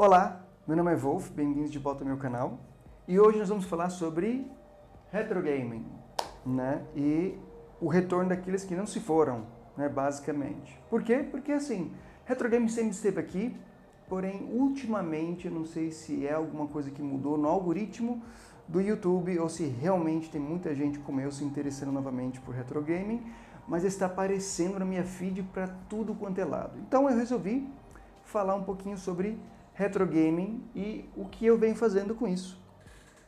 Olá, meu nome é Wolf, bem-vindos de volta ao meu canal. E hoje nós vamos falar sobre retro gaming, né? E o retorno daqueles que não se foram, né? Basicamente. Por quê? Porque assim, retro gaming sempre esteve aqui, porém ultimamente eu não sei se é alguma coisa que mudou no algoritmo do YouTube ou se realmente tem muita gente como eu se interessando novamente por retro gaming, mas está aparecendo na minha feed para tudo quanto é lado. Então eu resolvi falar um pouquinho sobre retro gaming e o que eu venho fazendo com isso.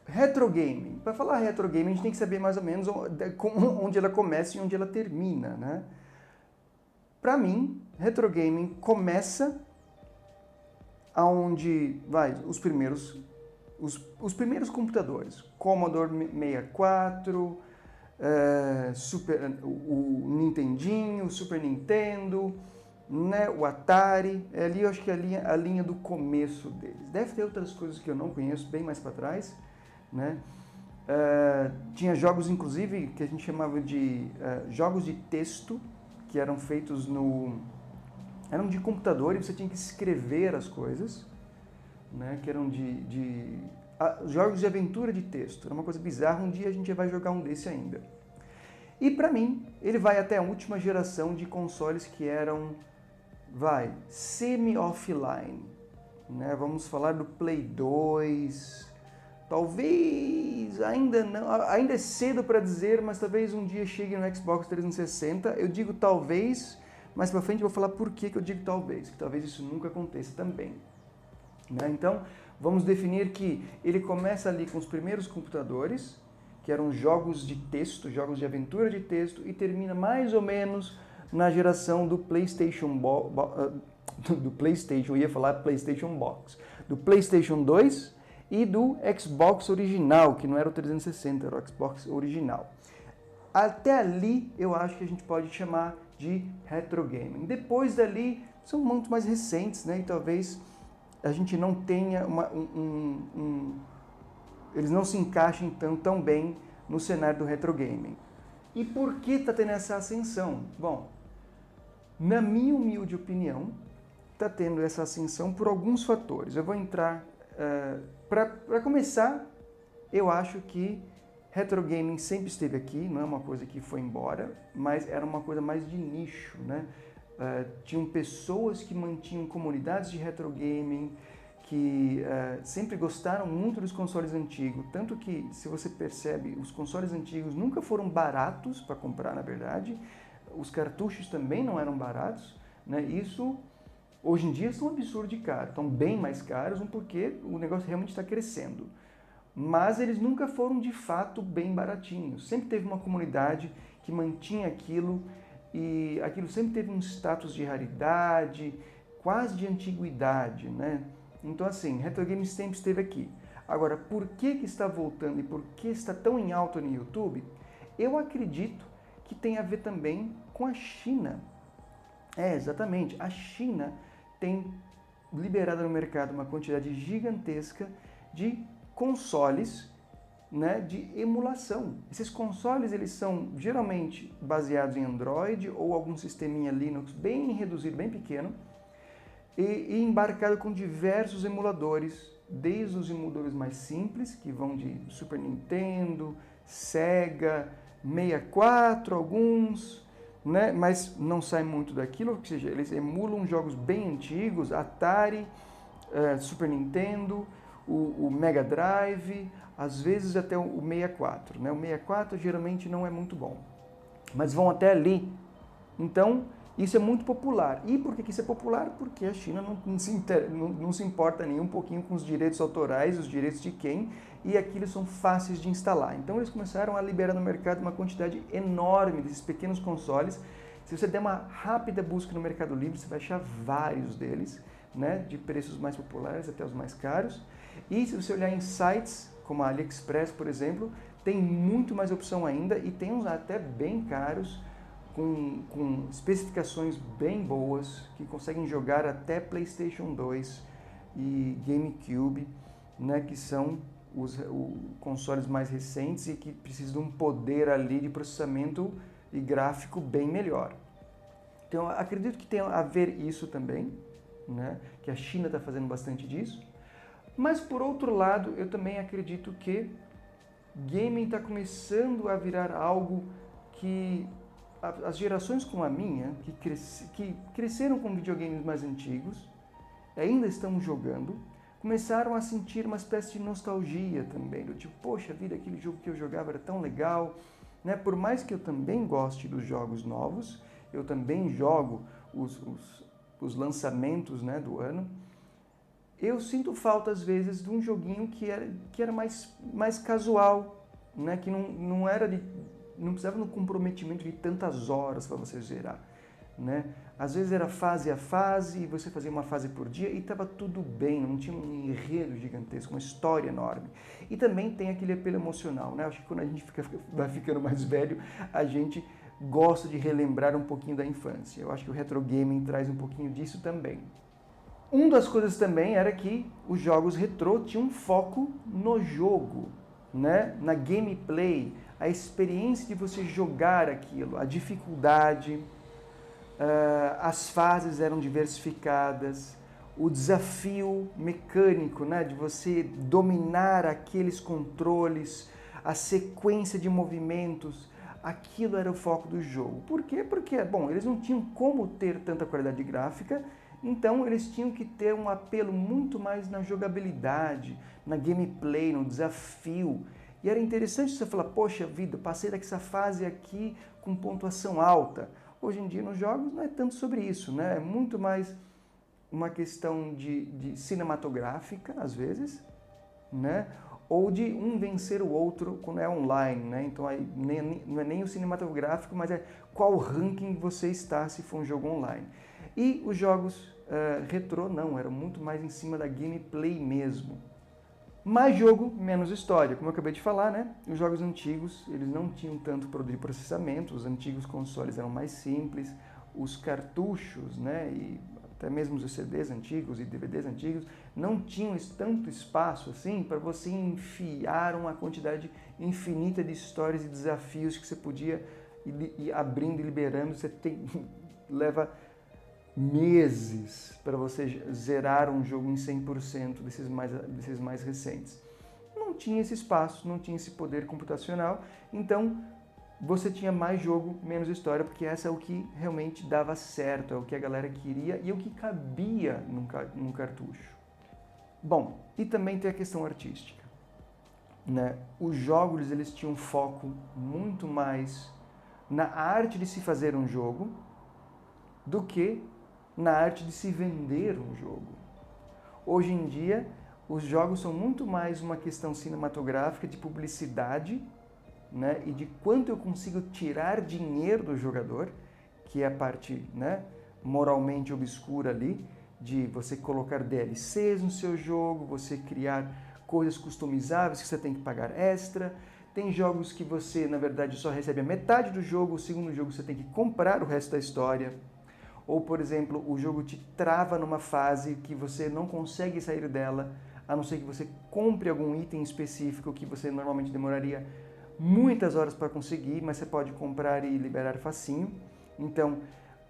Retro gaming. Para falar retro gaming, a gente tem que saber mais ou menos onde ela começa e onde ela termina, né? Para mim, retro gaming começa aonde os primeiros computadores, Commodore 64, o Nintendinho, o Super Nintendo, né, o Atari, ali eu acho que é a linha do começo deles. Deve ter outras coisas que eu não conheço, bem mais para trás, né? Tinha jogos, inclusive, que a gente chamava de jogos de texto, que eram feitos eram de computador e você tinha que escrever as coisas, né, que eram jogos de aventura de texto. Era uma coisa bizarra, um dia a gente vai jogar um desse ainda. E para mim, ele vai até a última geração de consoles que eram semi-offline, né? Vamos falar do Play 2, talvez ainda não, ainda é cedo para dizer, mas talvez um dia chegue no Xbox 360. Eu digo talvez, mas para frente eu vou falar por que eu digo talvez, que talvez isso nunca aconteça também, né? Então, vamos definir que ele começa ali com os primeiros computadores, que eram jogos de texto, jogos de aventura de texto, e termina mais ou menos na geração do PlayStation, eu ia falar PlayStation Box, do PlayStation 2 e do Xbox original, que não era o 360, era o Xbox original. Até ali eu acho que a gente pode chamar de retro gaming. Depois dali são muito mais recentes, né? E talvez a gente não tenha eles não se encaixem tão bem no cenário do retro gaming. E por que está tendo essa ascensão? Bom, na minha humilde opinião, está tendo essa ascensão por alguns fatores. Eu vou entrar... Para começar, eu acho que retro gaming sempre esteve aqui, não é uma coisa que foi embora, mas era uma coisa mais de nicho, né? Tinham pessoas que mantinham comunidades de retro gaming, que sempre gostaram muito dos consoles antigos, tanto que, se você percebe, os consoles antigos nunca foram baratos para comprar, na verdade, os cartuchos também não eram baratos, né? Isso, hoje em dia, são um absurdo de caro, estão bem mais caros, porque o negócio realmente está crescendo. Mas eles nunca foram, de fato, bem baratinhos. Sempre teve uma comunidade que mantinha aquilo, e aquilo sempre teve um status de raridade, quase de antiguidade, né? Então, assim, retro games sempre esteve aqui. Agora, por que está voltando e por que está tão em alta no YouTube? Eu acredito que tem a ver também com a China. Exatamente. A China tem liberado no mercado uma quantidade gigantesca de consoles, né, de emulação. Esses consoles, eles são geralmente baseados em Android ou algum sisteminha Linux bem reduzido, bem pequeno, e embarcado com diversos emuladores, desde os emuladores mais simples, que vão de Super Nintendo, Sega, 64, alguns, né? Mas não sai muito daquilo, ou seja, eles emulam jogos bem antigos, Atari, Super Nintendo, o Mega Drive, às vezes até o 64, né? O 64 geralmente não é muito bom, mas vão até ali. Então, isso é muito popular. E por que isso é popular? Porque a China não se importa nem um pouquinho com os direitos autorais, os direitos de quem, e aqueles são fáceis de instalar. Então eles começaram a liberar no mercado uma quantidade enorme desses pequenos consoles. Se você der uma rápida busca no Mercado Livre, você vai achar vários deles, né, de preços mais populares até os mais caros. E se você olhar em sites como a AliExpress, por exemplo, tem muito mais opção ainda, e tem uns até bem caros, com especificações bem boas, que conseguem jogar até PlayStation 2 e GameCube, né, que são os consoles mais recentes e que precisam de um poder ali de processamento e gráfico bem melhor. Então, acredito que tem a ver isso também, né? Que a China está fazendo bastante disso. Mas, por outro lado, eu também acredito que gaming está começando a virar algo que as gerações como a minha, que cresceram com videogames mais antigos, ainda estão jogando, começaram a sentir uma espécie de nostalgia também, do tipo, poxa vida, aquele jogo que eu jogava era tão legal, né? Por mais que eu também goste dos jogos novos, eu também jogo os lançamentos, né, do ano, eu sinto falta às vezes de um joguinho que era mais casual, né? Que não precisava de um comprometimento de tantas horas para você zerar, né? Às vezes era fase a fase e você fazia uma fase por dia e estava tudo bem, não tinha um enredo gigantesco, uma história enorme. E também tem aquele apelo emocional, né? Acho que quando a gente vai ficando mais velho, a gente gosta de relembrar um pouquinho da infância. Eu acho que o retro gaming traz um pouquinho disso também. Uma das coisas também era que os jogos retrô tinham um foco no jogo, né? Na gameplay, a experiência de você jogar aquilo, a dificuldade, as fases eram diversificadas, o desafio mecânico, né? De você dominar aqueles controles, a sequência de movimentos, aquilo era o foco do jogo. Por quê? Porque, bom, eles não tinham como ter tanta qualidade gráfica, então eles tinham que ter um apelo muito mais na jogabilidade, na gameplay, no desafio. E era interessante você falar, poxa vida, passei dessa fase aqui com pontuação alta. Hoje em dia nos jogos não é tanto sobre isso, né? É muito mais uma questão de cinematográfica, às vezes, né? Ou de um vencer o outro quando é online, né? Então aí não é nem o cinematográfico, mas é qual ranking você está se for um jogo online. E os jogos retrô não, eram muito mais em cima da gameplay mesmo. Mais jogo, menos história. Como eu acabei de falar, né? Os jogos antigos, eles não tinham tanto poder de processamento, os antigos consoles eram mais simples, os cartuchos, né? E até mesmo os CDs antigos e DVDs antigos não tinham tanto espaço assim para você enfiar uma quantidade infinita de histórias e desafios que você podia ir abrindo e liberando. Leva meses para você zerar um jogo em 100% desses mais recentes. Não tinha esse espaço, não tinha esse poder computacional, então você tinha mais jogo, menos história, porque essa é o que realmente dava certo, é o que a galera queria e é o que cabia num cartucho. Bom, e também tem a questão artística, né? Os jogos eles tinham um foco muito mais na arte de se fazer um jogo do que na arte de se vender um jogo. Hoje em dia, os jogos são muito mais uma questão cinematográfica de publicidade, né, e de quanto eu consigo tirar dinheiro do jogador, que é a parte, né, moralmente obscura ali, de você colocar DLCs no seu jogo, você criar coisas customizáveis que você tem que pagar extra. Tem jogos que você, na verdade, só recebe a metade do jogo, o segundo jogo você tem que comprar o resto da história. Ou, por exemplo, o jogo te trava numa fase que você não consegue sair dela, a não ser que você compre algum item específico que você normalmente demoraria muitas horas para conseguir, mas você pode comprar e liberar facinho. Então,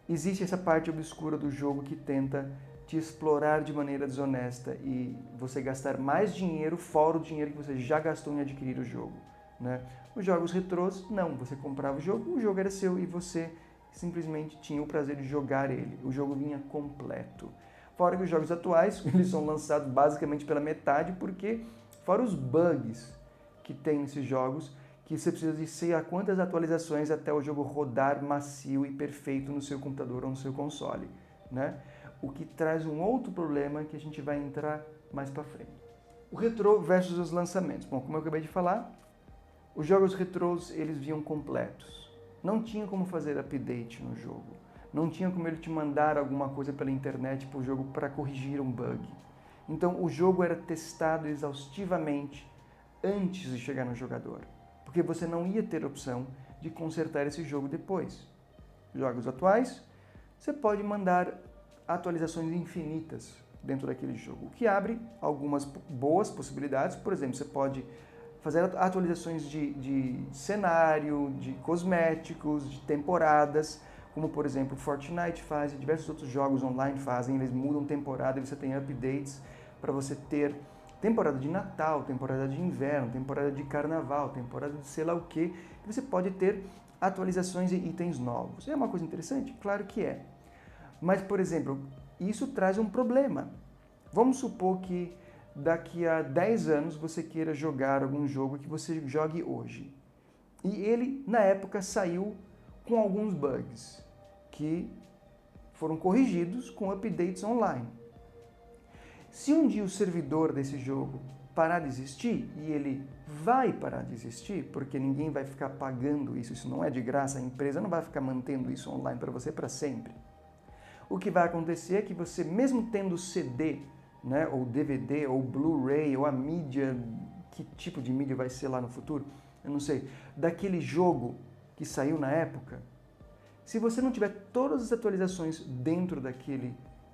existe essa parte obscura do jogo que tenta te explorar de maneira desonesta e você gastar mais dinheiro fora o dinheiro que você já gastou em adquirir o jogo, né? Os jogos retrôs, não. Você comprava o jogo era seu e você simplesmente tinha o prazer de jogar ele. O jogo vinha completo. Fora que os jogos atuais, eles são lançados basicamente pela metade, porque fora os bugs que tem nesses jogos, que você precisa de sei a quantas atualizações até o jogo rodar macio e perfeito no seu computador ou no seu console, né? O que traz um outro problema que a gente vai entrar mais para frente. O retrô versus os lançamentos. Bom, como eu acabei de falar, os jogos retrôs eles vinham completos. Não tinha como fazer update no jogo. Não tinha como ele te mandar alguma coisa pela internet para o jogo para corrigir um bug. Então o jogo era testado exaustivamente antes de chegar no jogador, porque você não ia ter opção de consertar esse jogo depois. Jogos atuais, você pode mandar atualizações infinitas dentro daquele jogo, o que abre algumas boas possibilidades. Por exemplo, você pode fazer atualizações de cenário, de cosméticos, de temporadas, como por exemplo Fortnite faz e diversos outros jogos online fazem. Eles mudam temporada e você tem updates para você ter temporada de Natal, temporada de inverno, temporada de carnaval, temporada de sei lá o que. Você pode ter atualizações e itens novos. É uma coisa interessante? Claro que é. Mas, por exemplo, isso traz um problema. Vamos supor que daqui a 10 anos você queira jogar algum jogo que você jogue hoje. E ele, na época, saiu com alguns bugs que foram corrigidos com updates online. Se um dia o servidor desse jogo parar de existir, e ele vai parar de existir, porque ninguém vai ficar pagando isso não é de graça, a empresa não vai ficar mantendo isso online para você para sempre. O que vai acontecer é que você, mesmo tendo CD, né, ou DVD, ou Blu-ray, ou a mídia, que tipo de mídia vai ser lá no futuro, eu não sei, daquele jogo que saiu na época, se você não tiver todas as atualizações dentro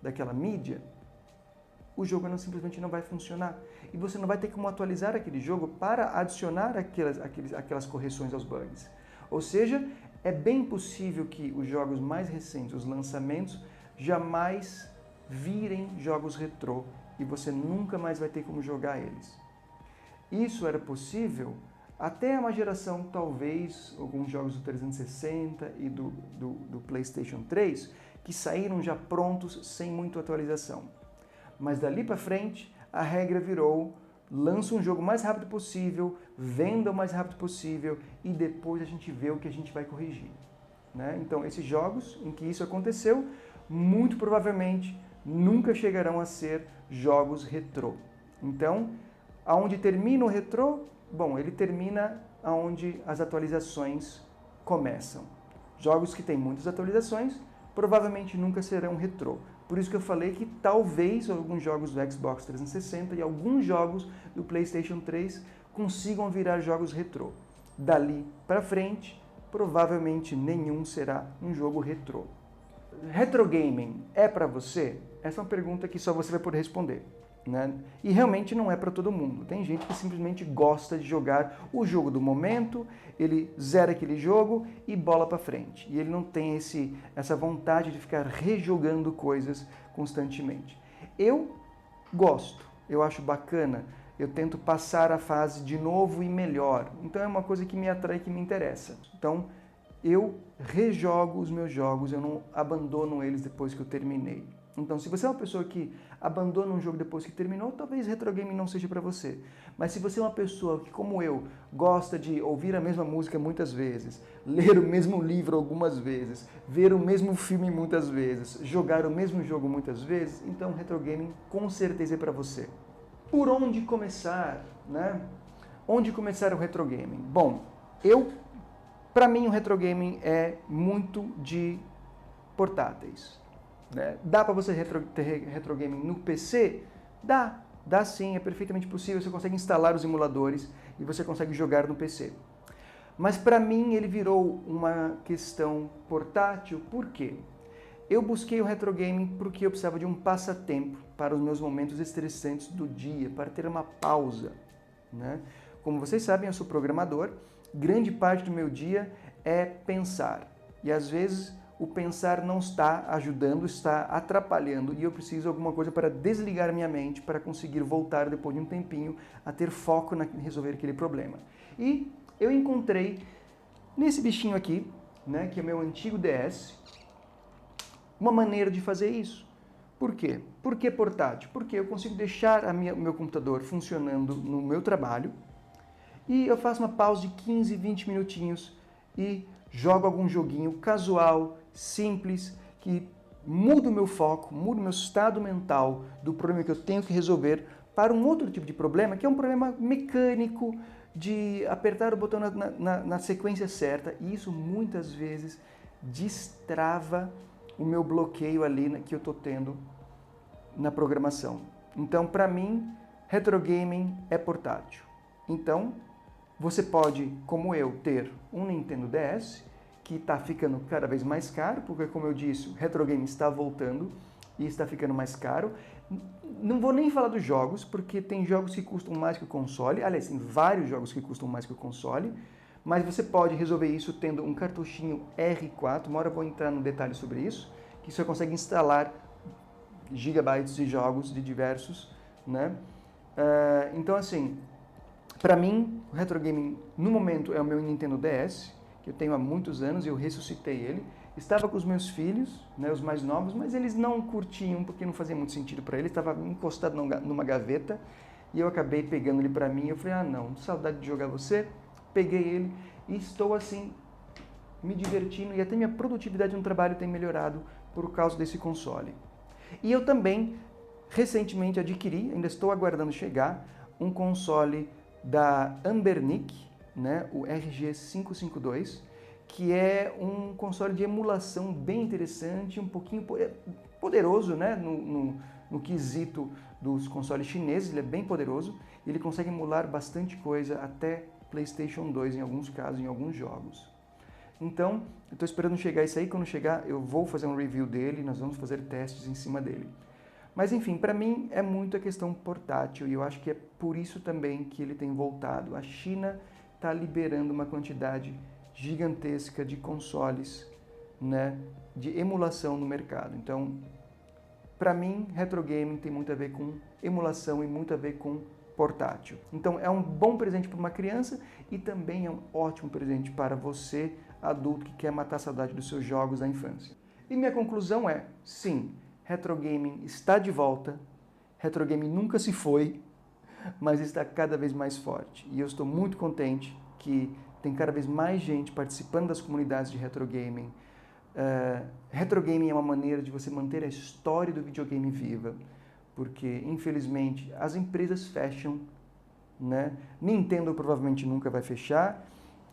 daquela mídia, o jogo simplesmente não vai funcionar. E você não vai ter como atualizar aquele jogo para adicionar aquelas correções aos bugs. Ou seja, é bem possível que os jogos mais recentes, os lançamentos, jamais virem jogos retrô e você nunca mais vai ter como jogar eles. Isso era possível até uma geração, talvez, alguns jogos do 360 e do PlayStation 3, que saíram já prontos, sem muita atualização. Mas dali para frente, a regra virou: lança um jogo o mais rápido possível, venda o mais rápido possível e depois a gente vê o que a gente vai corrigir. Né? Então, esses jogos em que isso aconteceu, muito provavelmente nunca chegarão a ser jogos retrô. Então, aonde termina o retrô? Bom, ele termina aonde as atualizações começam. Jogos que têm muitas atualizações provavelmente nunca serão retrô. Por isso que eu falei que talvez alguns jogos do Xbox 360 e alguns jogos do PlayStation 3 consigam virar jogos retrô. Dali para frente, provavelmente nenhum será um jogo retrô. Retro gaming é para você? Essa é uma pergunta que só você vai poder responder. Né? E realmente não é para todo mundo. Tem gente que simplesmente gosta de jogar o jogo do momento, ele zera aquele jogo e bola para frente. E ele não tem essa vontade de ficar rejogando coisas constantemente. Eu gosto, eu acho bacana, eu tento passar a fase de novo e melhor. Então é uma coisa que me atrai, que me interessa. Então eu rejogo os meus jogos, eu não abandono eles depois que eu terminei. Então, se você é uma pessoa que abandona um jogo depois que terminou, talvez retro gaming não seja para você. Mas se você é uma pessoa que, como eu, gosta de ouvir a mesma música muitas vezes, ler o mesmo livro algumas vezes, ver o mesmo filme muitas vezes, jogar o mesmo jogo muitas vezes, então retro gaming com certeza é para você. Por onde começar, né? Onde começar o retro gaming? Bom, para mim o retro gaming é muito de portáteis. Dá para você ter retro gaming no PC? Dá sim, é perfeitamente possível. Você consegue instalar os emuladores e você consegue jogar no PC. Mas para mim ele virou uma questão portátil, por quê? Eu busquei o retro gaming porque eu precisava de um passatempo para os meus momentos estressantes do dia, para ter uma pausa. Né? Como vocês sabem, eu sou programador, grande parte do meu dia é pensar. E às vezes o pensar não está ajudando, está atrapalhando e eu preciso de alguma coisa para desligar minha mente, para conseguir voltar depois de um tempinho a ter foco em resolver aquele problema. E eu encontrei nesse bichinho aqui, né, que é meu antigo DS, uma maneira de fazer isso. Por quê? Por que portátil? Porque eu consigo deixar o meu computador funcionando no meu trabalho e eu faço uma pausa de 15, 20 minutinhos e jogo algum joguinho casual, simples, que muda o meu foco, muda o meu estado mental do problema que eu tenho que resolver para um outro tipo de problema, que é um problema mecânico de apertar o botão na sequência certa. E isso muitas vezes destrava o meu bloqueio ali que eu estou tendo na programação. Então, para mim, retro gaming é portátil. Então, você pode, como eu, ter um Nintendo DS, que está ficando cada vez mais caro, porque, como eu disse, o retro game está voltando e está ficando mais caro. Não vou nem falar dos jogos, porque tem jogos que custam mais que o console. Aliás, tem vários jogos que custam mais que o console, mas você pode resolver isso tendo um cartuchinho R4, uma hora eu vou entrar no detalhe sobre isso, que você consegue instalar gigabytes de jogos de diversos, né? Então, assim, para mim, o retro gaming, no momento, é o meu Nintendo DS, que eu tenho há muitos anos, eu ressuscitei ele. Estava com os meus filhos, né, os mais novos, mas eles não curtiam, porque não fazia muito sentido para eles. Estava encostado numa gaveta, e eu acabei pegando ele para mim. Eu falei, não, saudade de jogar você. Peguei ele e estou, assim, me divertindo, e até minha produtividade no trabalho tem melhorado por causa desse console. E eu também, recentemente, adquiri, ainda estou aguardando chegar, um console da Anbernic, né, o RG552, que é um console de emulação bem interessante, um pouquinho poderoso, né, no quesito dos consoles chineses, ele é bem poderoso, ele consegue emular bastante coisa, até PlayStation 2 em alguns casos, em alguns jogos. Então, eu estou esperando chegar isso aí, quando chegar eu vou fazer um review dele, nós vamos fazer testes em cima dele. Mas enfim, para mim é muito a questão portátil e eu acho que é por isso também que ele tem voltado. A China está liberando uma quantidade gigantesca de consoles, né, de emulação no mercado. Então, para mim, retro gaming tem muito a ver com emulação e muito a ver com portátil. Então, é um bom presente para uma criança e também é um ótimo presente para você, adulto, que quer matar a saudade dos seus jogos da infância. E minha conclusão é, sim, retro gaming está de volta, retro gaming nunca se foi, mas está cada vez mais forte. E eu estou muito contente que tem cada vez mais gente participando das comunidades de retro gaming. Retro gaming é uma maneira de você manter a história do videogame viva, porque infelizmente as empresas fecham, né? Nintendo provavelmente nunca vai fechar.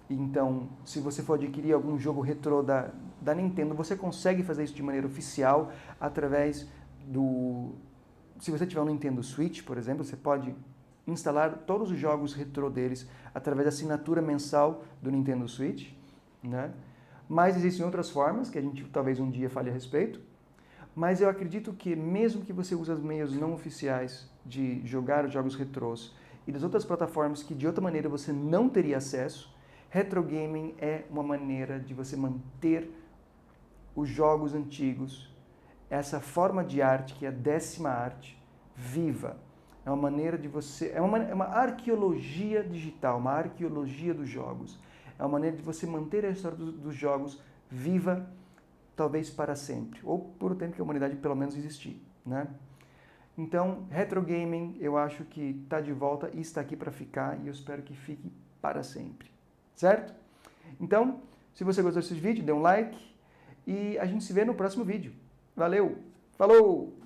Então, se você for adquirir algum jogo retrô da Nintendo, você consegue fazer isso de maneira oficial através do... Se você tiver um Nintendo Switch, por exemplo, você pode instalar todos os jogos retrô deles através da assinatura mensal do Nintendo Switch, né? Mas existem outras formas, que a gente talvez um dia fale a respeito. Mas eu acredito que mesmo que você use os meios não oficiais de jogar os jogos retrôs e das outras plataformas que de outra maneira você não teria acesso, retro gaming é uma maneira de você manter os jogos antigos, essa forma de arte, que é a 10ª arte, viva. É uma maneira de você... É uma arqueologia digital, uma arqueologia dos jogos. É uma maneira de você manter a história dos jogos viva, talvez para sempre, ou por o tempo que a humanidade pelo menos existir, né? Então, retro gaming eu acho que está de volta e está aqui para ficar, e eu espero que fique para sempre. Certo? Então, se você gostou desse vídeo, dê um like e a gente se vê no próximo vídeo. Valeu! Falou!